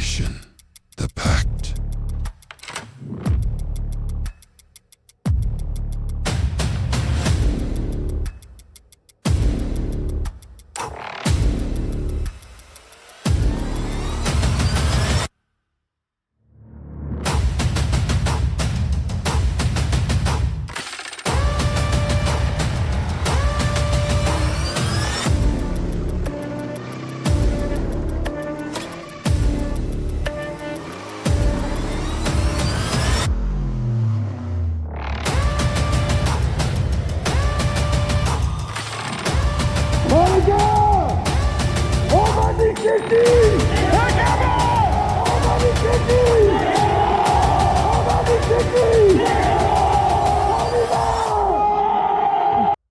nation, the pact.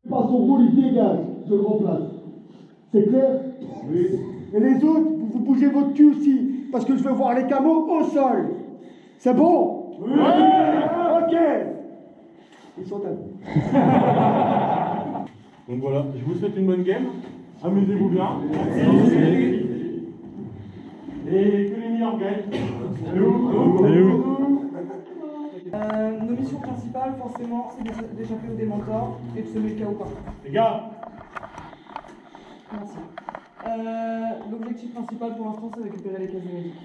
Pas son rôle, il dégage, je le remplace. C'est clair? Oui. Et les autres, vous bougez votre cul aussi, parce que je veux voir les camos au sol. C'est bon? Oui. Ok. Ils sont à vous. Donc voilà, je vous souhaite une bonne game. Amusez-vous bien. Et que les meilleurs gagnent. Salut. Nos missions principales, forcément, c'est d'échapper aux démentors et de semer le chaos partout. Les gars, Merci. L'objectif principal pour l'instant, c'est de récupérer les casiers médicaux.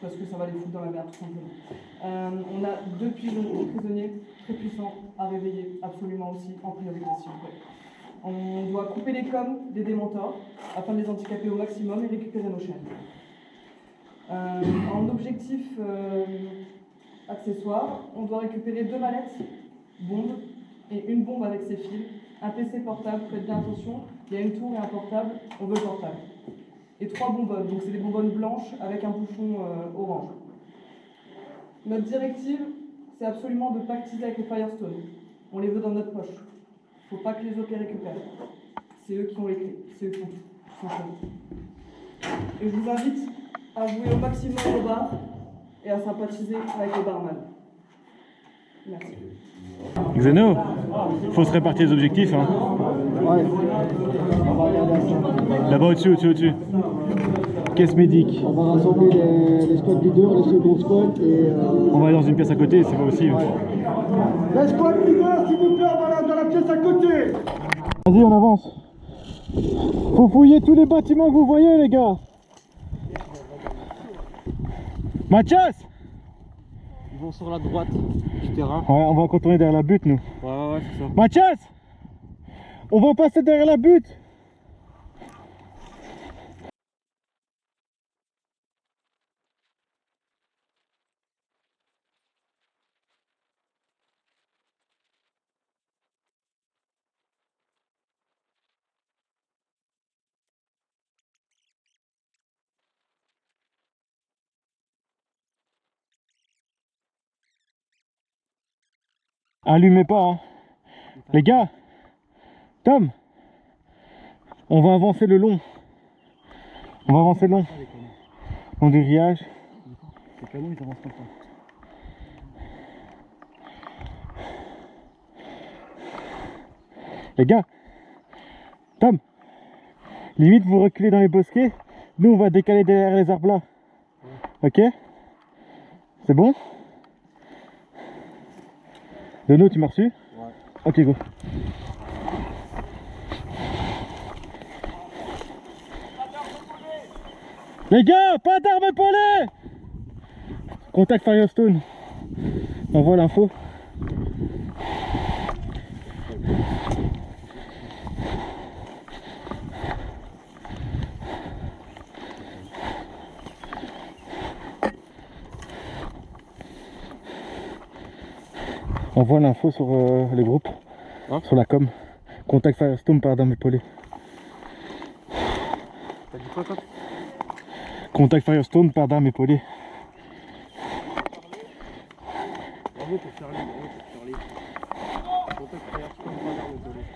Parce que ça va les foutre dans la merde, tout simplement. On a deux prisonniers très puissants à réveiller, absolument aussi, en priorité, s'il vous plaît. On doit couper les coms des démentors afin de les handicaper au maximum et récupérer nos chaînes. En objectif accessoire, on doit récupérer 2 mallettes, bombes, et une bombe avec ses fils, un PC portable, faites bien attention, il y a une tour et un portable, on veut le portable. Et 3 bonbonnes, donc c'est des bonbonnes blanches avec un bouchon orange. Notre directive, c'est absolument de pactiser avec les Firestone. On les veut dans notre poche. Faut pas que les autres les récupèrent. C'est eux qui ont les clés, c'est eux qui ont tout, simplement. Et je vous invite à jouer au maximum au bar et à sympathiser avec les barman. Merci. Xeno, faut se répartir les objectifs. Hein. Ouais. On va regarder ça. Là-bas au-dessus. Caisse médic. On va rassembler les squad leaders, les seconds squads et... On va aller dans une pièce à côté, c'est pas possible. Les squad leaders, s'il vous plaît, on va aller dans la pièce à côté. Vas-y, on avance. Faut fouiller tous les bâtiments que vous voyez, les gars. Mathias! Ils vont sur la droite du terrain. Ouais, on va contourner derrière la butte, nous. Ouais, c'est ça. Mathias! On va passer derrière la butte. Allumez pas, hein. Les gars, Tom, on va avancer le long. On va avancer le long. Long du grillage. C'est pas bon, ils avancent comme ça. Les gars, Tom, limite vous reculez dans les bosquets. Nous on va décaler derrière les arbres là. Ok? C'est bon? Dono, tu m'as reçu? Ouais. Ok, go. Les gars, pas d'armes épaulées! Contact Firestone. Envoie l'info. Envoie l'info sur le groupe, hein? Sur la com. Contact Firestone par d'armes épaulées. T'as dit quoi, toi? Contact Firestone par d'armes épaulées. Bravo pour Charlie, Contact Firestone par d'armes épaulées.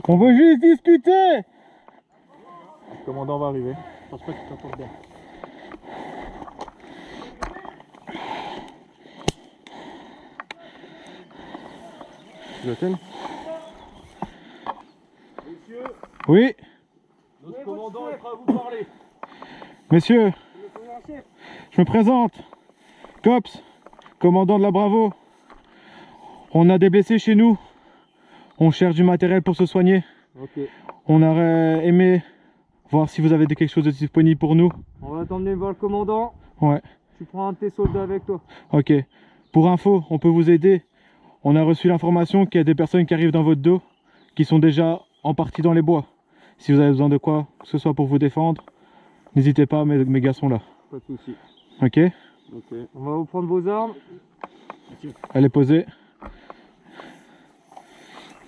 On veut juste discuter! Le commandant va arriver. Je pense pas qu'il t'entende bien. « 」 « 」 « 」 « 」 « 」 » « 」 » « 」 » « 」 » « 」 » « 」 » « 」 » « 」 » « 」 » « 」 » « 」 » « 」 » « 」 » « 」 » « 」 » « Je t'aime. Oui. Notre commandant est prêt à vous parler. Messieurs, je me présente. Cops, commandant de la Bravo. On a des blessés chez nous. On cherche du matériel pour se soigner. Ok. On aurait aimé voir si vous avez quelque chose de disponible pour nous. On va t'emmener voir le commandant. Ouais. Tu prends un de tes soldats avec toi. Ok. Pour info, on peut vous aider. On a reçu l'information qu'il y a des personnes qui arrivent dans votre dos, qui sont déjà en partie dans les bois. Si vous avez besoin de quoi que ce soit pour vous défendre, n'hésitez pas, mes gars sont là. Pas de soucis. Ok? Ok. On va vous prendre vos armes. Elle est posée.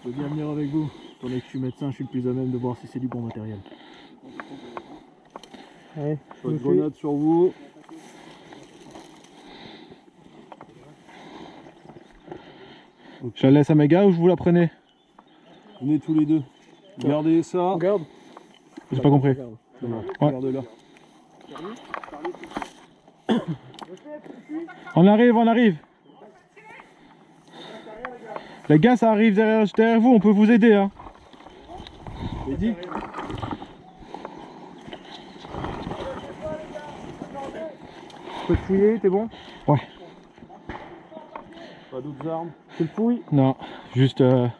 Je veux bien venir avec vous. Étant donné que je suis médecin, je suis le plus à même de voir si c'est du bon matériel. Allez, Votre grenade sur vous. Je la laisse à mes gars ou je vous la prenez? Venez tous les deux. Gardez ça. Regarde. J'ai pas compris. Regardez-la. On arrive, on arrive. Les gars, ça arrive derrière vous, on peut vous aider. Hein. Eddie. Je peux te fouiller, t'es bon? Ouais. Pas d'autres armes. Tu le fouilles? Non, juste de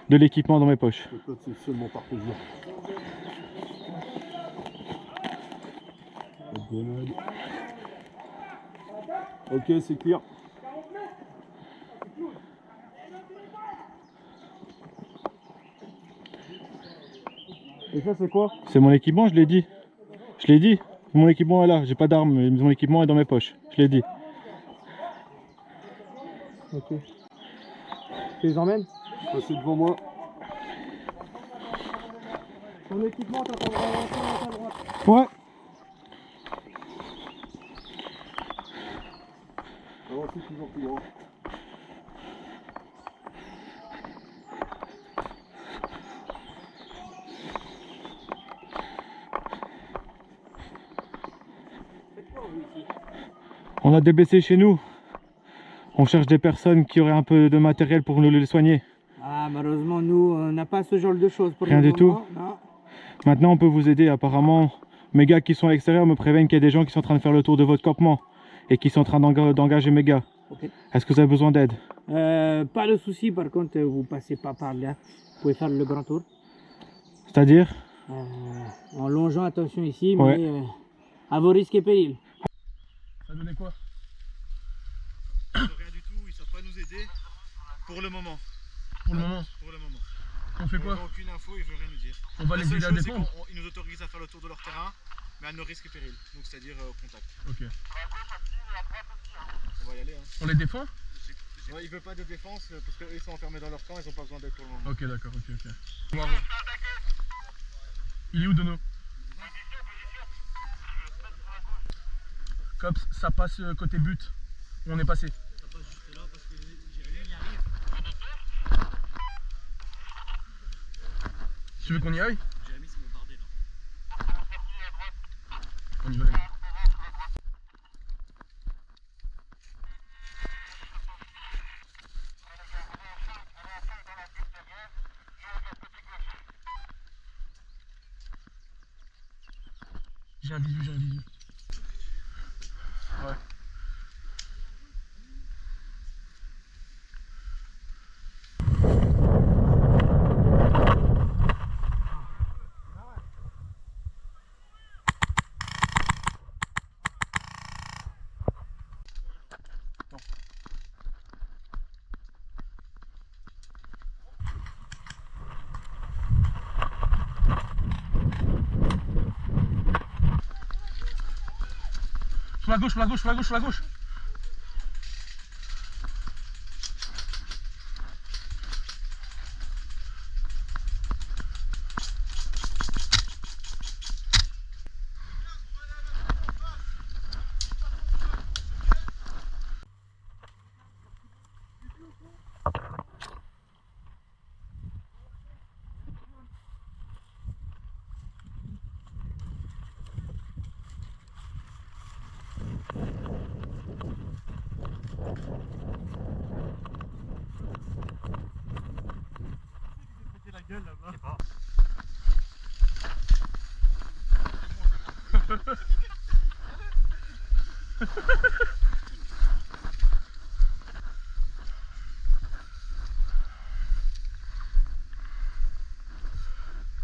l'équipement dans mes poches. Le code c'est seulement par plaisir. Grenade. Ok, c'est clair. Et ça, c'est quoi? C'est mon équipement, je l'ai dit. Je l'ai dit. Mon équipement est là. J'ai pas d'armes, mais mon équipement est dans mes poches. Je l'ai dit. Ok. Tu les emmènes? Passez devant moi. Ton équipement, t'attendras à l'entrée, à ta droite. Ouais. Avancez toujours plus grand. On a des blessés chez nous. On cherche des personnes qui auraient un peu de matériel pour nous les soigner. Ah, malheureusement, nous, on n'a pas ce genre de choses pour Rien le du moment. Non. Maintenant, on peut vous aider. Apparemment, mes gars qui sont à l'extérieur me préviennent qu'il y a des gens qui sont en train de faire le tour de votre campement et qui sont en train d'engager mes gars. Ok. Est-ce que vous avez besoin d'aide? Pas de souci, par contre, vous passez pas par là. Vous pouvez faire le grand tour. C'est-à-dire? En longeant, attention ici, Ouais. mais à vos risques et périls. Ça donnait quoi? Rien du tout, ils savent pas nous aider pour le moment. Pour le moment. Pour le moment. On fait quoi? Ils n'ont aucune info, ils veulent rien nous dire. On va La les seule aider à chose, c'est défendre. qu'ils nous autorisent à faire le tour de leur terrain, mais à nos risques et périls. Donc c'est-à-dire au contact. Ok. On va y aller. Hein. On les défend? Ouais, ils veulent pas de défense parce qu'eux ils sont enfermés dans leur camp, ils ont pas besoin d'aide pour le moment. Ok, d'accord, ok. Il est où Dono? Cops, ça passe côté but. On est passé. Ça passe juste là parce que Jérémy y arrive. Tu veux qu'on y aille? Jérémy s'est bombardé là. On y va les gars. J'ai un visu. Ouais. Sur la gauche. gueule là-bas.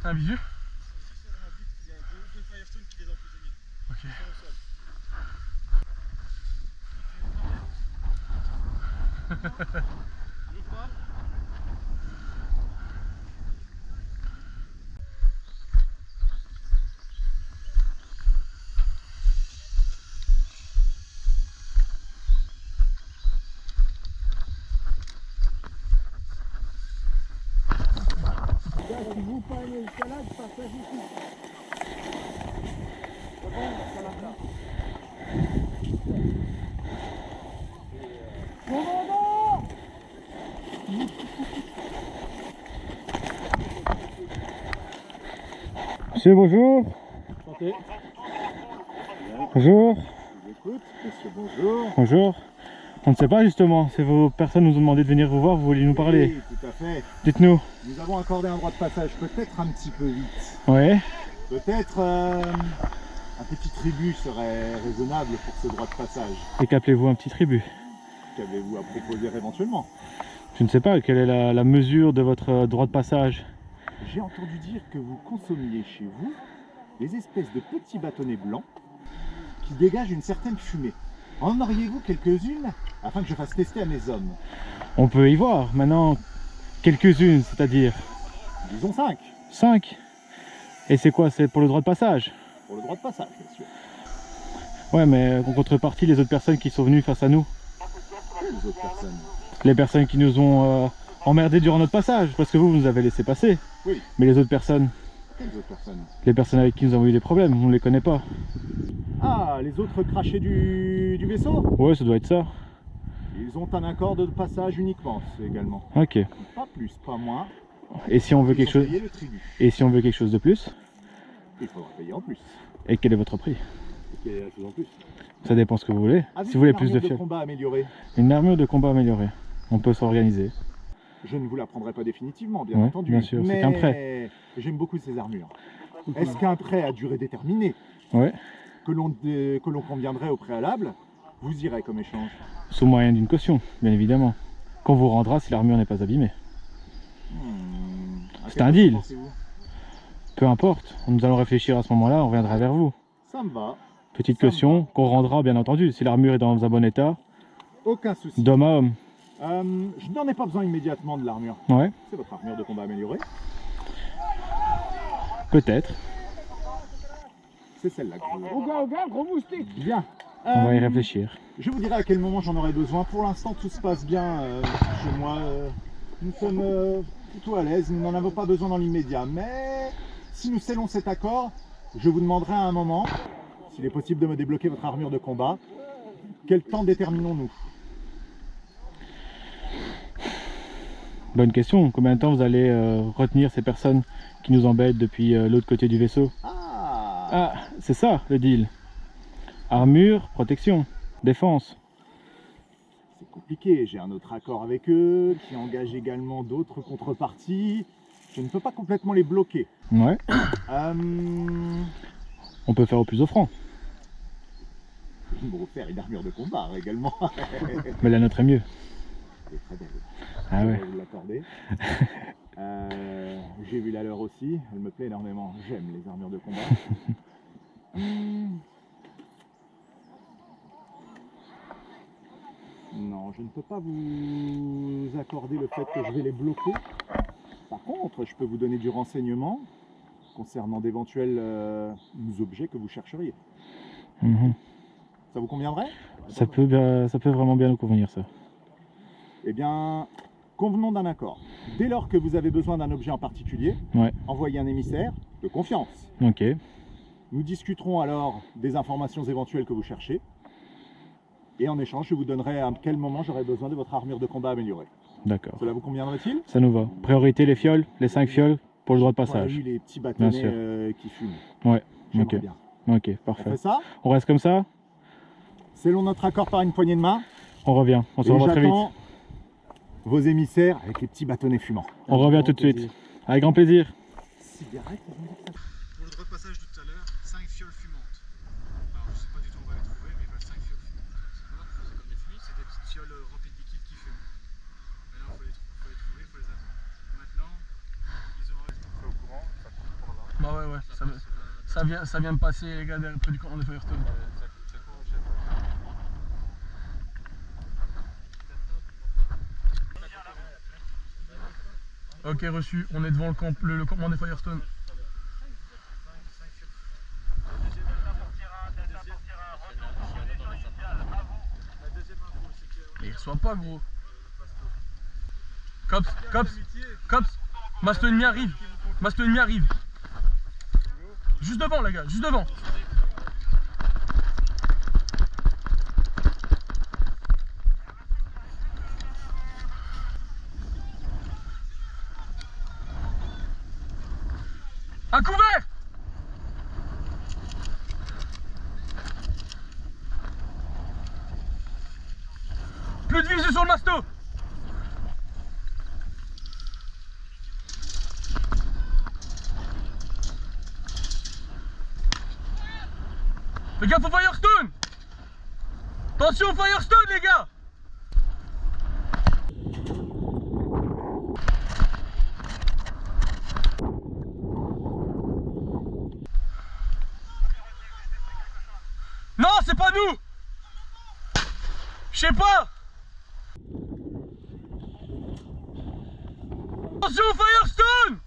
Un vieux. Ok. Si vous pas aimez l'escalade, passez ici. C'est bon, l'escalade là. Commandant! Monsieur, bonjour. Santé. Bonjour. Je vous écoute, monsieur, bonjour. Bonjour. On ne sait pas justement, c'est vos personnes nous ont demandé de venir vous voir, vous vouliez nous parler. Oui, tout à fait. Dites-nous. Nous avons accordé un droit de passage peut-être un petit peu vite. Ouais. Peut-être un petit tribut serait raisonnable pour ce droit de passage. Et qu'appelez-vous un petit tribut? Qu'avez-vous à proposer éventuellement? Je ne sais pas, quelle est la mesure de votre droit de passage? J'ai entendu dire que vous consommiez chez vous des espèces de petits bâtonnets blancs qui dégagent une certaine fumée. En auriez-vous quelques-unes afin que je fasse tester à mes hommes? On peut y voir. Maintenant, quelques-unes, c'est-à-dire Disons 5 5. Et c'est quoi? C'est pour le droit de passage? pour le droit de passage, bien sûr. Ouais, mais en contrepartie, les autres personnes qui sont venues face à nous, Quelles autres personnes? les personnes qui nous ont emmerdés durant notre passage, parce que vous nous avez laissé passer. Oui. Mais les autres personnes, Quelles autres personnes? les personnes avec qui nous avons eu des problèmes, on ne les connaît pas. Ah, les autres crachés du vaisseau? Ouais, ça doit être ça. Ils ont un accord de passage uniquement, également. Ok. Pas plus, pas moins. Et si on veut Ils quelque ont chose, payé le tribut. et si on veut quelque chose de plus, Il faudra payer en plus. et quel est votre prix? Quelle est la chose en plus? Ça dépend ce que vous voulez. Si vous voulez plus de fioles. combat améliorée, Une armure de combat améliorée. On peut s'organiser. je ne vous la prendrai pas définitivement, bien Ouais, entendu. bien sûr, c'est mais qu'un prêt. j'aime beaucoup ces armures. Est-ce qu'un prêt à durée déterminée, Ouais. que l'on conviendrait au préalable, vous irez comme échange? Sous moyen d'une caution, bien évidemment. Qu'on vous rendra si l'armure n'est pas abîmée. À C'est quelle un chose deal. pensez-vous? Peu importe, nous allons réfléchir à ce moment-là, on reviendra vers vous. Ça me va. Petite Ça me caution qu'on rendra bien entendu si l'armure est dans un bon état, Aucun souci. d'homme à homme. Je n'en ai pas besoin immédiatement de l'armure. Ouais, C'est votre armure de combat améliorée. peut-être. C'est celle-là que je veux. Au gars, gros moustique. Bien. On va y réfléchir. Je vous dirai à quel moment j'en aurai besoin. Pour l'instant, tout se passe bien chez moi. Nous sommes plutôt à l'aise. Nous n'en avons pas besoin dans l'immédiat. Mais si nous scellons cet accord, je vous demanderai à un moment s'il est possible de me débloquer votre armure de combat. Quel temps déterminons-nous? Bonne question. Combien de temps vous allez retenir ces personnes qui nous embêtent depuis l'autre côté du vaisseau? Ah, c'est ça le deal. Armure, protection, défense. C'est compliqué. J'ai un autre accord avec eux qui engage également d'autres contreparties. Je ne peux pas complètement les bloquer. Ouais, Euh, on peut faire au plus offrant. Je vais vous faire une armure de combat également. Mais la nôtre est mieux. Elle est très belle. Ah Je ouais. vais vous l'accorder. J'ai vu la leur aussi, elle me plaît énormément. J'aime les armures de combat. Non, je ne peux pas vous accorder le fait que je vais les bloquer. Par contre, je peux vous donner du renseignement concernant d'éventuels objets que vous chercheriez. Mhm. Ça vous conviendrait? Ça peut vraiment bien nous convenir ça. Eh bien, convenons d'un accord. Dès lors que vous avez besoin d'un objet en particulier, Ouais. envoyez un émissaire de confiance. Ok, Nous discuterons alors des informations éventuelles que vous cherchez. Et en échange, je vous donnerai à quel moment j'aurai besoin de votre armure de combat améliorée. d'accord. Cela vous conviendrait-il? Ça nous va. Priorité les fioles, les 5 fioles pour le droit de passage. Oui, les petits Bien bâtonnets sûr. qui fument. Ouais, J'aimerais ok. bien. Ok, On parfait. fait ça? On reste comme ça? Selon notre accord par une poignée de main. On revient. On se Et revoit très vite. j'attends vos émissaires avec les petits bâtonnets fumants. On revient tout de suite. Avec grand plaisir. Cigarette, pour le repassage de tout à l'heure, 5 fioles fumantes. Alors je sais pas du tout où on va les trouver, mais ils veulent 5 fioles fumantes. C'est comme des fumées, c'est des petites fioles remplies de liquide qui fument. Maintenant il faut les trouver, il faut les avoir. Maintenant, ils ont c'est au courant, ça court par là. Bah ouais, ça vient de passer les gars près du campement de Firestone. Ok, reçu, on est devant le campement des Firestone. Mais il reçoit pas, gros. Cops, Masto ennemi arrive. Juste devant, les gars, juste devant. À couvert! Plus de visu sur le masto! Fais gaffe au Firestone! Attention au Firestone, les gars! Non, c'est pas nous! Je sais pas! Attention au Firestone!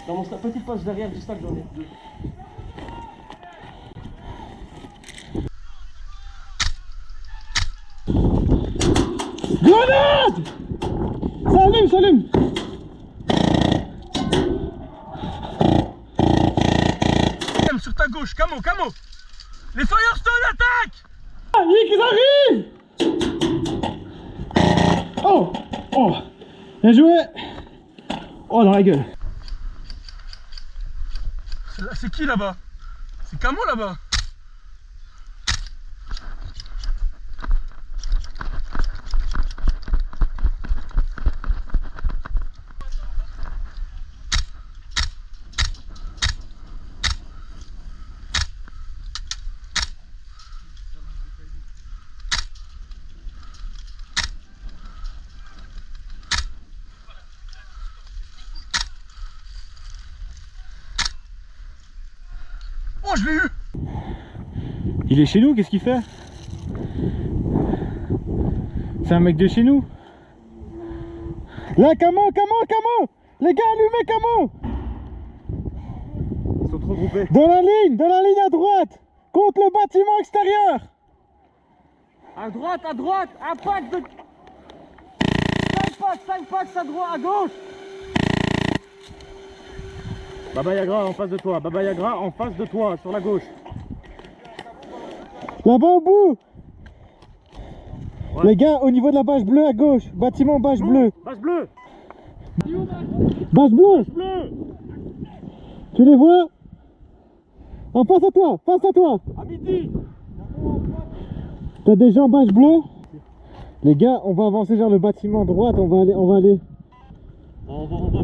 Dans mon petite poche derrière, juste là que j'en ai deux. Grenade! Ça allume! Sur ta gauche, camo! Les Firestone attaquent! Ah, ils arrivent! Oh! Bien joué! Oh, dans la gueule! C'est qui là-bas? C'est Camo là-bas? Oh, je l'ai eu! Il est chez nous, qu'est-ce qu'il fait? C'est un mec de chez nous. Là, Camo! Les gars, allumez Camo! Ils sont trop groupés. Dans la ligne à droite! Contre le bâtiment extérieur! À droite, un pack de... 5 packs à droite, à gauche. Baba Yagra en face de toi, sur la gauche. Là-bas au bout! Ouais. Les gars, au niveau de la bâche bleue à gauche, bâtiment bâche bleue. Bâche bleue! Bâche bleue! Tu les vois? En face à toi! À midi! T'as des gens bâche bleue? Les gars, on va avancer vers le bâtiment droite, on va aller. On va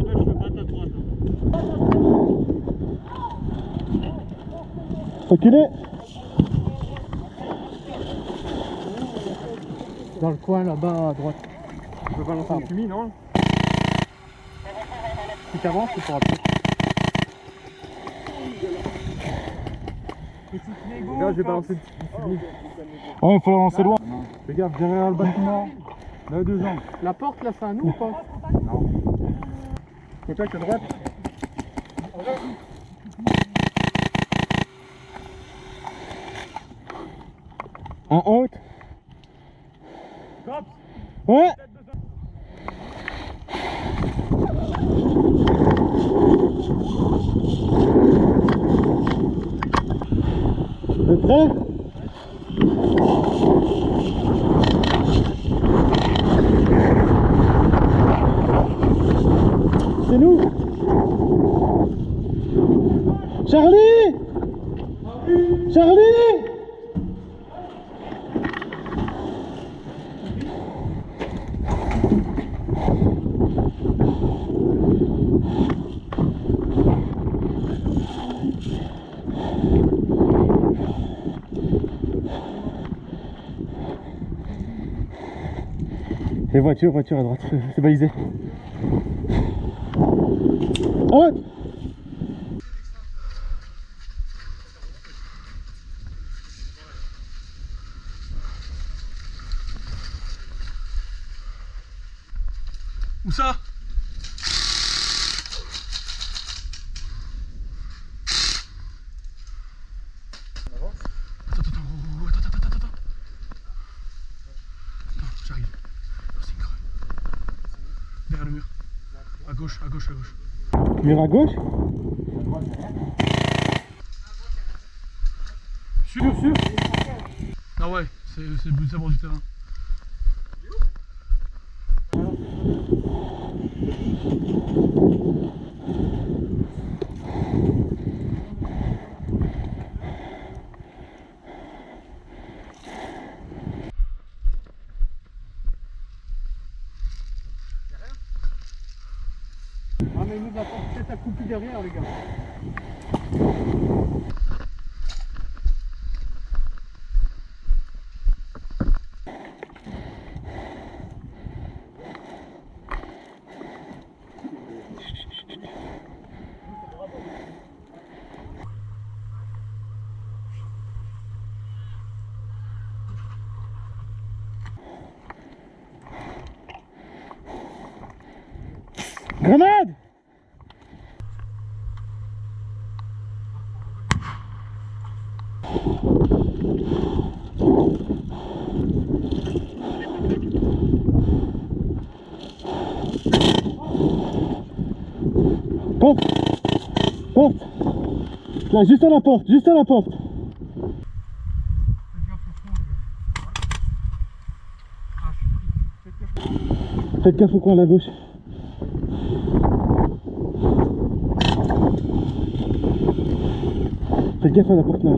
faire, je peux pas à droite. Reculez! Dans le coin là-bas à droite. Je peux pas lancer un fumée, non? Si t'avances, tu pourras plus. Là, je vais balancer du fumée. Ouais, il faut l'avancer loin. Fais gaffe, derrière le bâtiment. Là, 2 angles. La porte là, c'est à nous ou pas? Non. Contact à droite. En haute. Cops! Ouais. Vous êtes prêts? C'est nous. Charlie! Et voiture à droite, c'est balisé. Oh! Où ça? Attends. Attends, j'arrive. C'est une creux. Derrière le mur. À gauche. Mur à gauche? Sûr. Ah ouais, c'est le but d'abord du terrain. Ah mais il nous attend peut-être accroupi derrière les gars. Grenade! Porte! Là, juste à la porte! Faites gaffe au coin à la gauche. Faites gaffe à la porte là.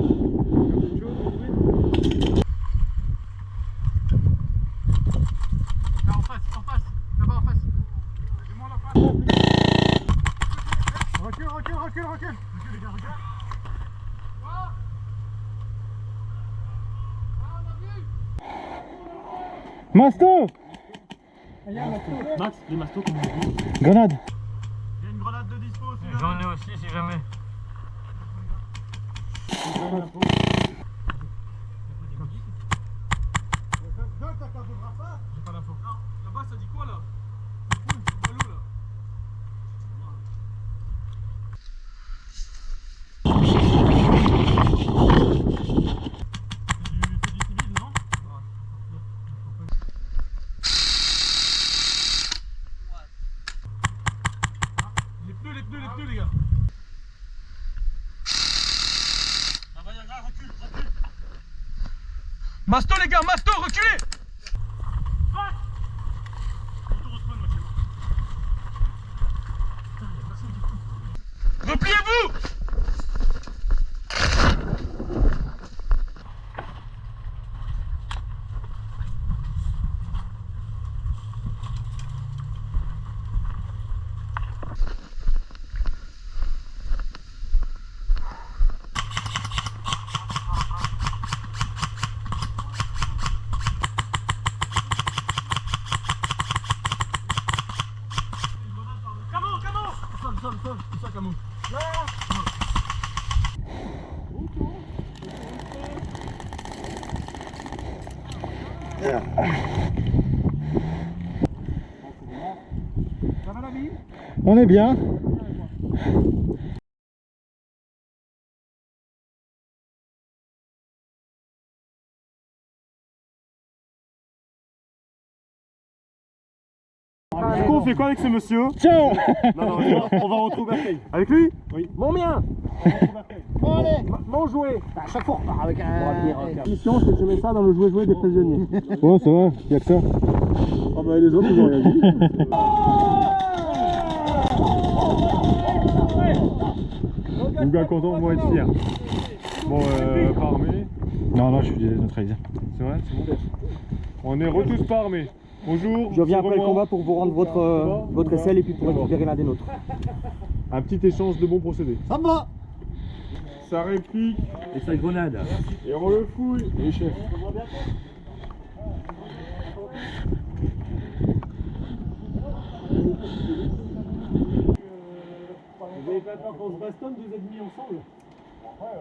Là en face, là-bas en face. Aidez-moi la face. Recule les gars, recule. Masto! Max, les mastos comme Grenade! il y a une grenade de dispo aussi. J'en ai aussi si jamais. J'ai pas d'info. Là-bas ça dit quoi là? Là. C'est du civil, non? Les pneus les gars. Masto les gars, reculez! Repliez-vous! Sol, Camou. Ça va la vie? On est bien. Du coup, on fait quoi avec ce monsieur? Ciao! Non, on va retrouver Berkeil. Avec lui? Oui. Mon mien! Bon, allez, mon jouet! À chaque fois, on part avec un. La mission, c'est que je mets ça dans le jouet des prisonniers. Ouais, ça va, y'a que ça. Ah bah, les autres, ils ont rien dit. Mon gars content, moi être fier. Bon, pas armé. Non, je suis neutralisé. C'est vrai, c'est bon. On est tous pas armés. Bonjour. Je reviens c'est après le Romain. combat pour vous rendre votre aisselle et puis pour récupérer l'un des nôtres. Un petit échange de bons procédés. Ça me va. Ça réplique Et sa grenade. et on le fouille. Et chef. Vous avez pas peur qu'on se bastonne, vous êtes mis ensemble? Après,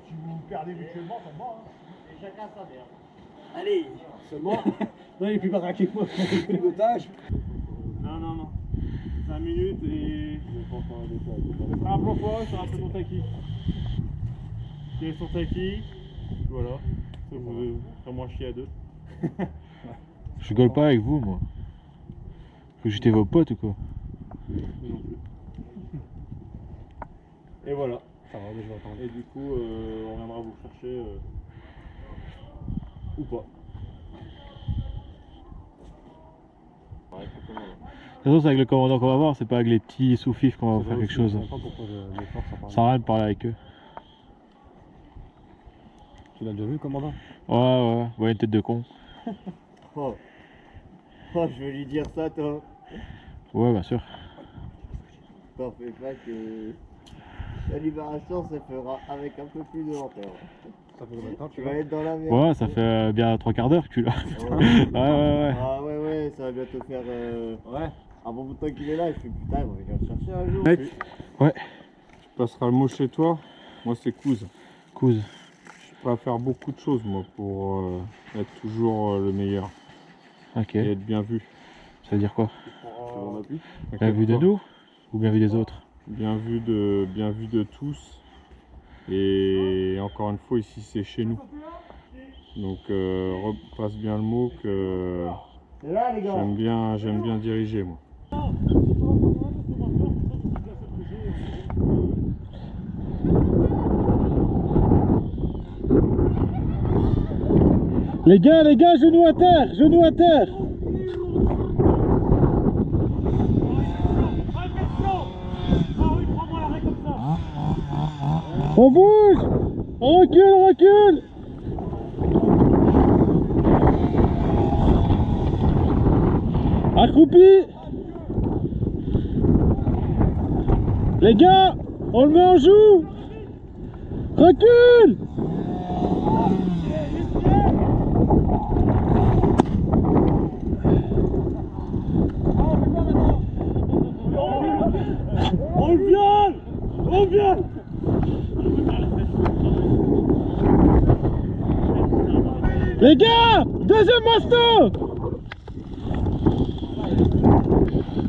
si vous me perdez mutuellement, ça me va. Et chacun sa merde. Allez. Seulement. Non, il est plus baraqué que moi. Pilotage. Non. 5 minutes et. C'est un plan fort, c'est un peu ton taquis. Tiens son taquis. Voilà. Ça vous faire moins chier à deux. Je rigole pas avec vous, moi. Faut jeter vos potes ou quoi? Moi non plus. Et voilà. Ça va, mais je vais attendre. Et du coup, on viendra vous chercher. Ou pas. De toute façon, c'est avec le commandant qu'on va voir, c'est pas avec les petits sous-fifs qu'on va faire quelque chose. Je comprends pourquoi je me force à parler. Ça sert à rien de parler avec eux. Tu l'as déjà vu, commandant? Ouais, une tête de con. Oh, je veux lui dire ça, toi. Ouais, bien sûr. T'en fais pas que la libération se fera avec un peu plus de lenteur. Ça fait combien de temps Tu vas être dans la merde. Ouais, ça fait bien 3 quarts d'heure que tu l'as. Ouais. Ah ouais, ça va bientôt faire Ouais. un bon bout de temps qu'il est là. Je fais putain, on va venir le chercher un jour. Mec. Ouais. Tu passeras le mot chez toi. Moi, c'est Couze. Couze. Je peux faire beaucoup de choses, moi, pour être toujours le meilleur. Ok. Et être bien vu. Ça veut dire quoi? Bien vu de nous ou bien vu des autres? Bien vu de tous. Et encore une fois, ici, c'est chez nous. Donc, repasse bien le mot que C'est là, les gars. j'aime bien diriger, moi. Les gars, genoux à terre, genoux à terre. On bouge. On recule. Accroupi. Les gars, on le met en joue. Recule. On vient. Les gars, deuxième masto.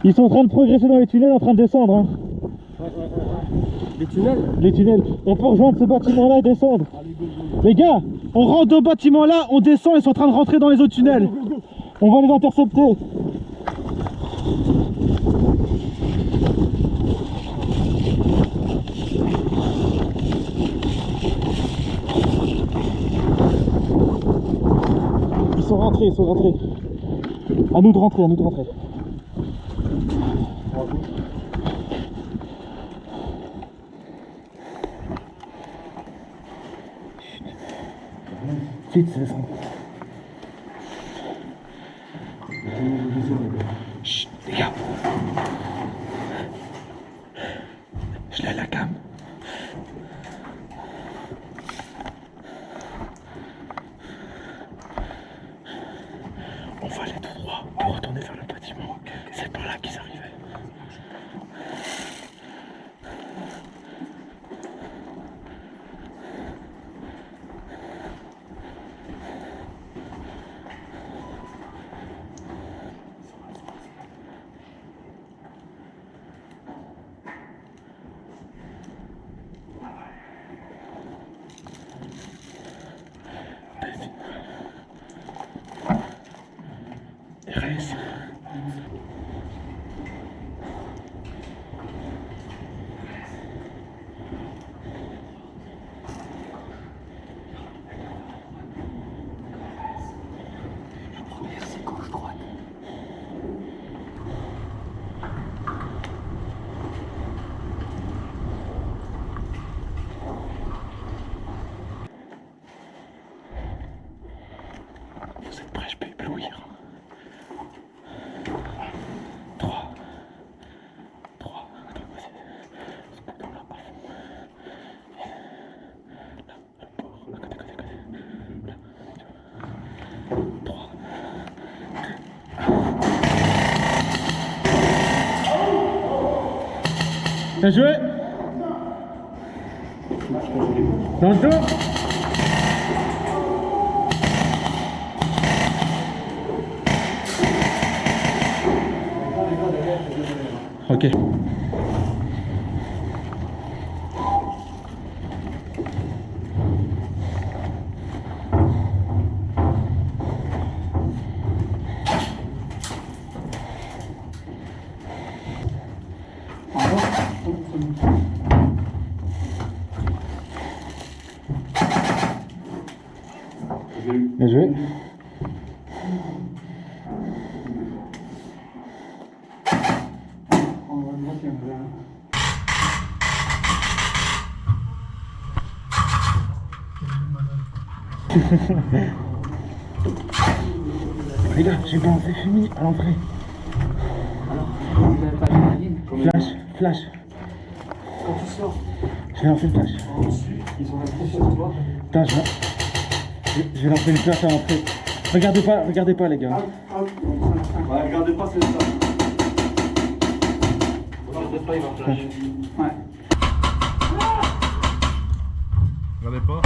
Ils sont en train de progresser dans les tunnels, en train de descendre. Hein. Les tunnels. On peut rejoindre ce bâtiment-là et descendre. Les gars, on rentre au bâtiment-là, on descend, ils sont en train de rentrer dans les autres tunnels. On va les intercepter. Ils sont rentrés. À nous de rentrer. Vite, c'est descendu. Chut, les gars. Je l'ai à la cam. On va aller tout droit pour retourner vers le bâtiment. C'est par là qu'ils arrivaient. Reste. C'est gauche-droite. Vous êtes prêts, je peux éblouir. Bien joué. Dans le dos. Ok. Bien joué. Les gars, j'ai balancé Fumi à l'entrée. Flash, flash. Quand tu sors, J'ai lancé le flash. ils ont appris sur toi. Putain, je vais lancer une flash à l'entrée. Regardez pas les gars. Ouais, regardez pas, c'est ça. Regardez pas, il va flasher. Ouais. Regardez pas.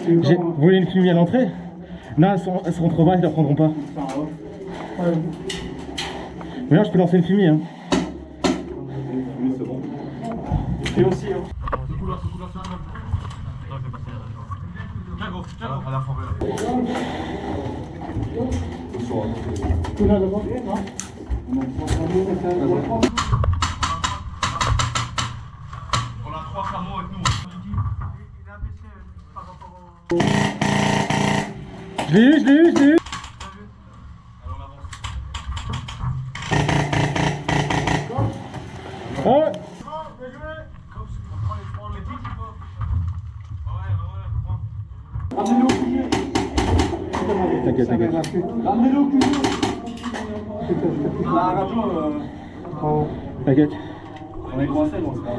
Vous voulez une Fumi à l'entrée? Non, elles seront trop bas, ils ne la prendront pas. Mais là, je peux lancer une Fumi. Hein. Oui, c'est bon. Et aussi, hein. Ce coup-là, c'est bon. Non, je vais passer. Tiens, gros, à la forêt. On a 3 camos avec nous. Je l'ai eu. Allez, on avance. Oh. Bien joué. On prend les tics ou pas? Ouais, Ramenez-le au cul. T'inquiète. Ramenez-le au cul. Ah, rappelons, T'inquiète. on est coincé, donc c'est pas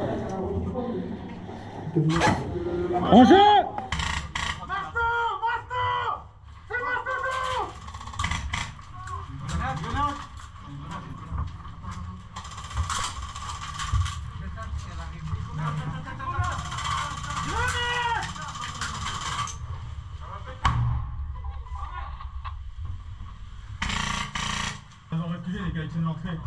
En jeu. On va reculer les gars, ils tiennent l'entrée. Ouais,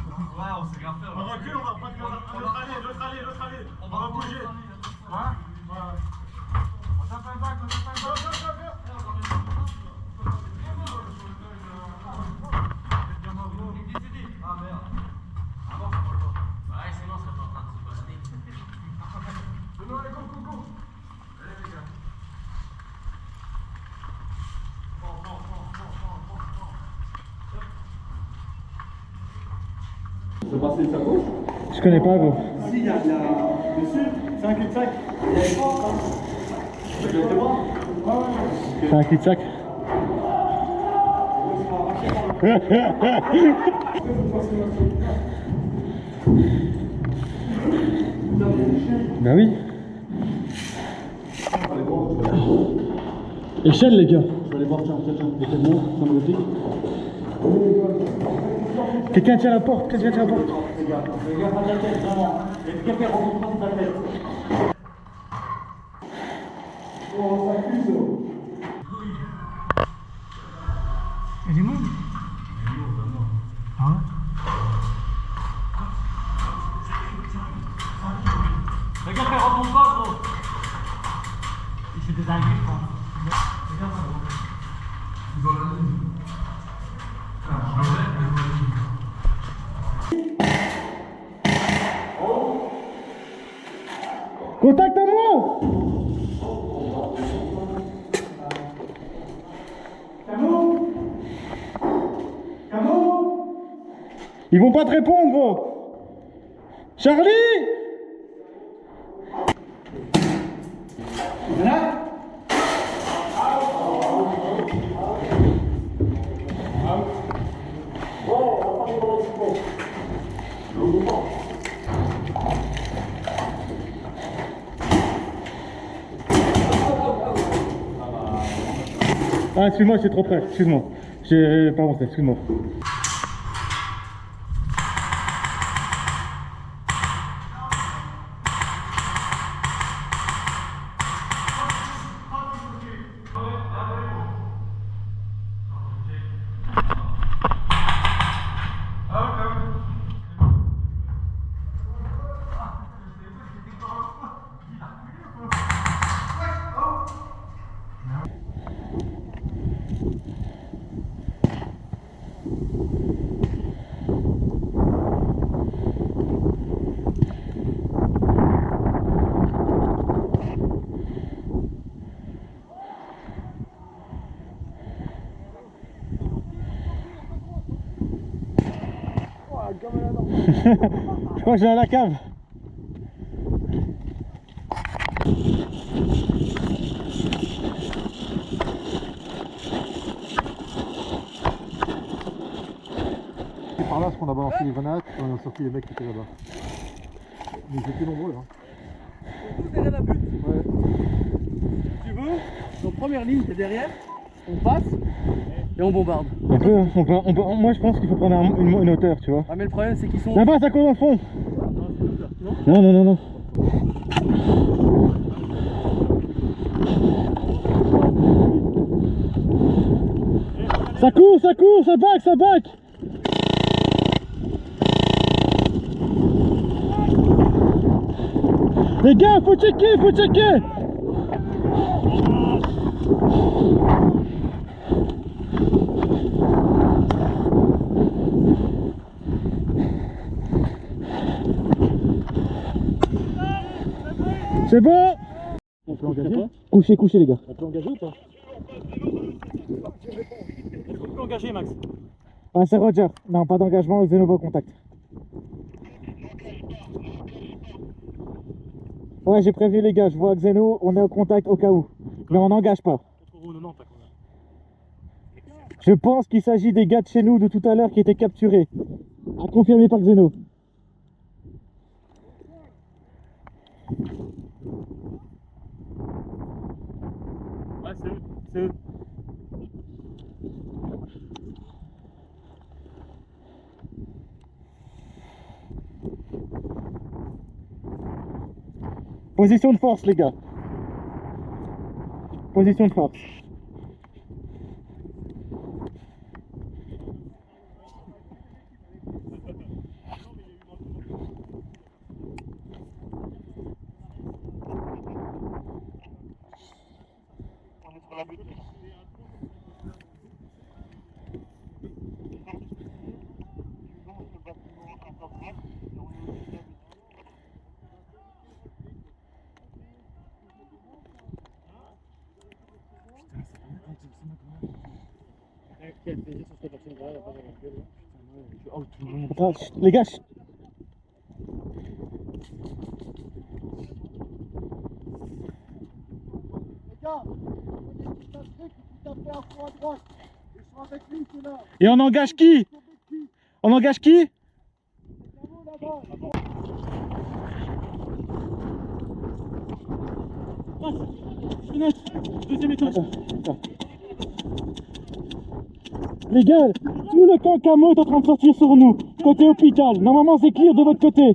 on sait rien faire. On recule, on va pas l'autre allée. On va bouger. Ouais. On tape un bac, Ah merde. Ah bon, c'est pas le temps. Ouais, sinon, ça peut en train de se passer. Allez, go. Allez, les gars. Je vais passer sa gauche. Je connais pas gros. Si, il y a dessus, c'est un cul-de-sac. Il y a les portes, hein. Tu veux tes bras? C'est un cul-de-sac. Bah oui. Échelle les gars. Je vais aller voir, tiens, échelle-moi, ça me réplique. Quelqu'un tient la porte, Fais gaffe à ta tête, vraiment. Et quelqu'un rentre dans ta tête. Oh, on s'accuse. Il y a du monde. Ah ouais. Regarde, elle remonte pas, gros. C'est des dingues, je crois. Contact à moi. Ils vont pas te répondre, gros. Charlie. Ah, excuse-moi, j'étais trop près, excuse-moi. J'ai pas avancé, excuse-moi. Je crois que j'ai à la cave. C'est par là parce qu'on a balancé les grenades et on a sorti les mecs qui étaient là-bas. Mais ils étaient nombreux là. Tous derrière la butte. Ouais. Si tu veux, nos premières lignes c'est derrière, on passe et on bombarde. Moi je pense qu'il faut prendre une hauteur, tu vois. Ah mais le problème c'est qu'ils sont... Là-bas, ça court dans le fond. Non, non, non, non, non. Ça court, ça back, ça back. Les gars, faut checker, faut checker. C'est bon. On peut engager? Couchez les gars. On peut engager ou pas? On peut engager Max. Ah c'est Roger. Non, pas d'engagement, Xeno va au contact. Ouais, j'ai prévu les gars, je vois Xeno, on est au contact au cas où. Mais on n'engage pas. Je pense qu'il s'agit des gars de chez nous de tout à l'heure qui étaient capturés. À confirmer par Xeno. Ouais, c'est eux. Position de force les gars. Position de force. Attends, les gars, et on engage qui? On engage qui? Deuxième étage. Les gars, tout le camp camo est en train de sortir sur nous, côté hôpital. Normalement c'est clear de votre côté.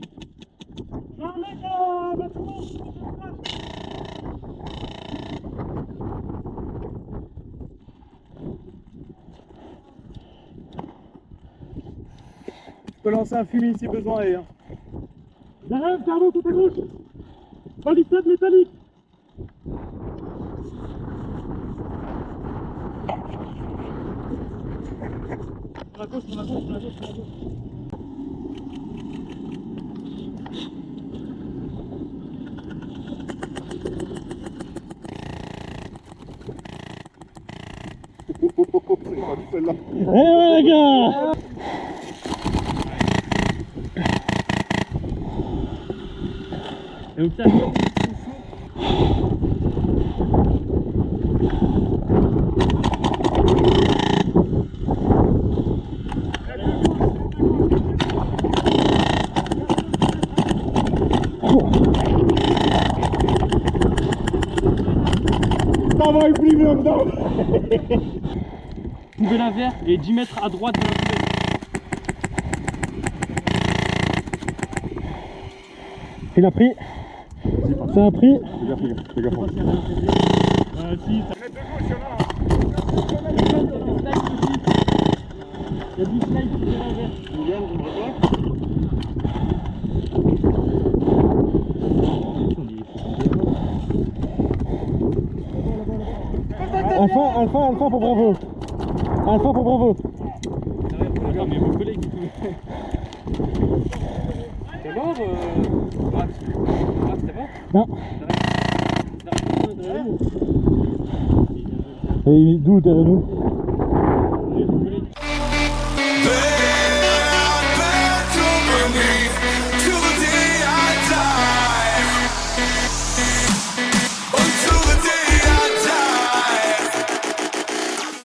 Je peux lancer un fumier si besoin est. Derrière, Carlo, tout à gauche. Palissade métallique. Sur la gauche, sur la gauche, sur la gauche, sur la gauche. Eh ouais les gars. Et donc ça, Ça va, il prime là-dedans. Poubelle à verre et 10 mètres à droite de la poubelle. Il a pris. Ça a pris. Si, ça... Il y a du slide poubelle à verre. Alpha pour Bravo. Alpha pour Bravo. Regarde, mais vos collègues, t'es mort, Max, t'es mort? Non. Et d'où derrière nous?